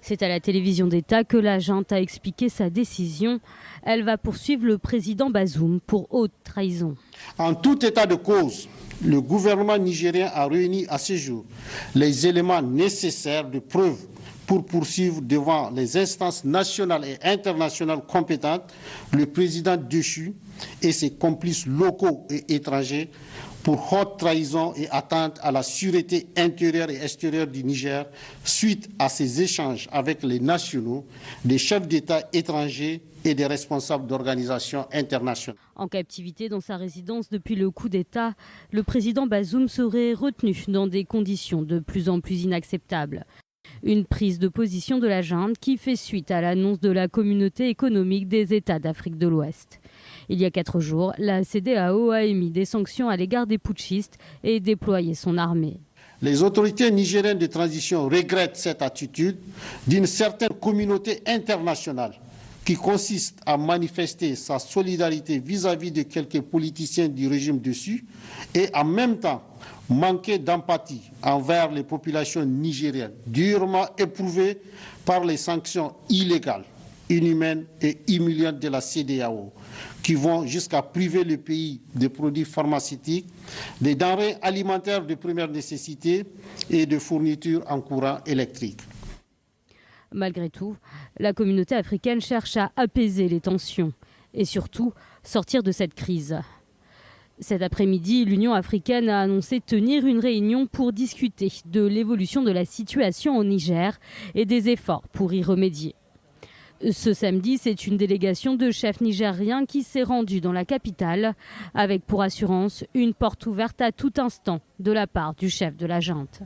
C'est à la télévision d'État que la junte a expliqué sa décision. Elle va poursuivre le président Bazoum pour haute trahison. En tout état de cause, le gouvernement nigérien a réuni à ce jour les éléments nécessaires de preuve pour poursuivre devant les instances nationales et internationales compétentes le président déchu et ses complices locaux et étrangers pour haute trahison et atteinte à la sûreté intérieure et extérieure du Niger suite à ses échanges avec les nationaux, des chefs d'État étrangers et des responsables d'organisations internationales. En captivité dans sa résidence depuis le coup d'État, le président Bazoum serait retenu dans des conditions de plus en plus inacceptables. Une prise de position de la junte qui fait suite à l'annonce de la communauté économique des États d'Afrique de l'Ouest. Il y a 4 jours, la CEDEAO a émis des sanctions à l'égard des putschistes et déployé son armée. Les autorités nigériennes de transition regrettent cette attitude d'une certaine communauté internationale qui consiste à manifester sa solidarité vis-à-vis de quelques politiciens du régime dessus et en même temps manquer d'empathie envers les populations nigériennes durement éprouvées par les sanctions illégales, inhumaines et humiliantes de la CEDEAO qui vont jusqu'à priver le pays de produits pharmaceutiques, des denrées alimentaires de première nécessité et de fournitures en courant électrique. Malgré tout, la communauté africaine cherche à apaiser les tensions et surtout sortir de cette crise. Cet après-midi, l'Union africaine a annoncé tenir une réunion pour discuter de l'évolution de la situation au Niger et des efforts pour y remédier. Ce samedi, c'est une délégation de chefs nigériens qui s'est rendue dans la capitale avec pour assurance une porte ouverte à tout instant de la part du chef de la junte.